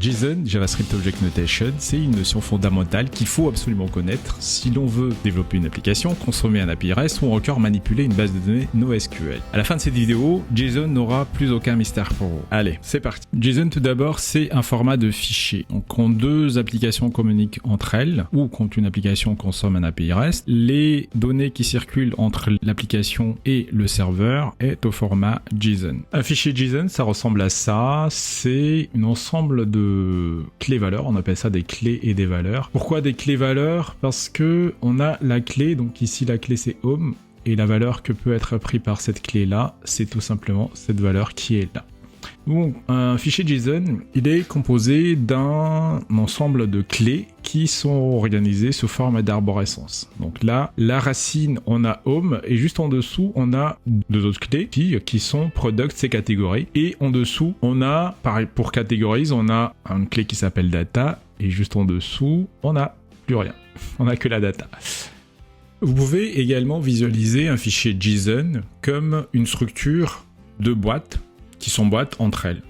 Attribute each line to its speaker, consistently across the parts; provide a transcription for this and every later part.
Speaker 1: JSON, JavaScript Object Notation, c'est une notion fondamentale qu'il faut absolument connaître si l'on veut développer une application, consommer un API REST ou encore manipuler une base de données NoSQL. À la fin de cette vidéo, JSON n'aura plus aucun mystère pour vous. Allez, c'est parti. JSON tout d'abord, c'est un format de fichier. Donc quand deux applications communiquent entre elles ou quand une application consomme un API REST, les données qui circulent entre l'application et le serveur est au format JSON. Un fichier JSON, ça ressemble à ça, c'est un ensemble de clés-valeurs, on appelle ça des clés et des valeurs. Pourquoi des clés-valeurs? Parce que on a la clé, donc ici la clé c'est home, et la valeur que peut être prise par cette clé-là, c'est tout simplement cette valeur qui est là. Donc, un fichier JSON, il est composé d'un ensemble de clés qui sont organisées sous forme d'arborescence. Donc là, la racine, on a home, et juste en dessous, on a deux autres clés qui sont products et catégories. Et en dessous, on a, pareil, pour catégories, on a une clé qui s'appelle data, et juste en dessous, on n'a plus rien. On n'a que la data. Vous pouvez également visualiser un fichier JSON comme une structure de boîtes qui s'emboîtent entre elles.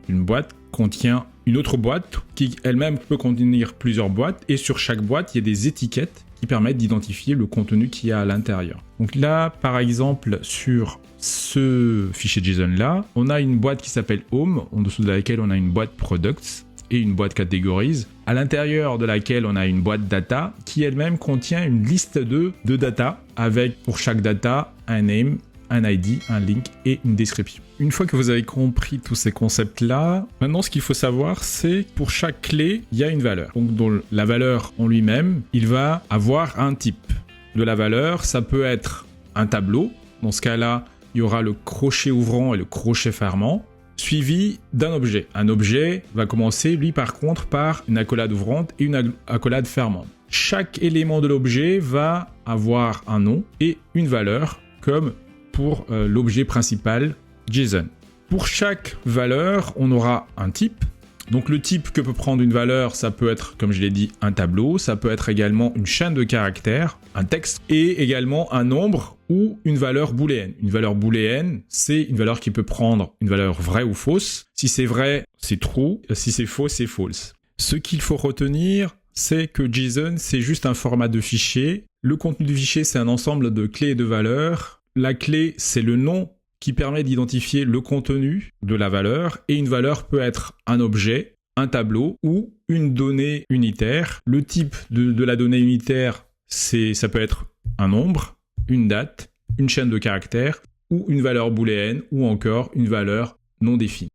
Speaker 1: Une boîte contient une autre boîte qui elle-même peut contenir plusieurs boîtes et sur chaque boîte, il y a des étiquettes qui permettent d'identifier le contenu qu'il y a à l'intérieur. Donc là, par exemple, sur ce fichier JSON-là, on a une boîte qui s'appelle Home, en dessous de laquelle on a une boîte Products et une boîte Categories, à l'intérieur de laquelle on a une boîte Data qui elle-même contient une liste de data avec pour chaque data un name, un ID, un link et une description. Une fois que vous avez compris tous ces concepts-là, maintenant ce qu'il faut savoir, c'est pour chaque clé, il y a une valeur. Donc dans la valeur en lui-même, il va avoir un type de la valeur. Ça peut être un tableau. Dans ce cas-là, il y aura le crochet ouvrant et le crochet fermant, suivi d'un objet. Un objet va commencer, lui, par contre, par une accolade ouvrante et une accolade fermante. Chaque élément de l'objet va avoir un nom et une valeur, comme pour l'objet principal JSON. Pour chaque valeur, on aura un type. Donc le type que peut prendre une valeur, ça peut être, comme je l'ai dit, un tableau, ça peut être également une chaîne de caractères, un texte, et également un nombre ou une valeur booléenne. Une valeur booléenne, c'est une valeur qui peut prendre une valeur vraie ou fausse. Si c'est vrai, c'est true, si c'est faux, c'est false. Ce qu'il faut retenir, c'est que JSON, c'est juste un format de fichier. Le contenu du fichier, c'est un ensemble de clés et de valeurs. La clé, c'est le nom qui permet d'identifier le contenu de la valeur, et une valeur peut être un objet, un tableau ou une donnée unitaire. Le type de la donnée unitaire, ça peut être un nombre, une date, une chaîne de caractères ou une valeur booléenne ou encore une valeur non définie.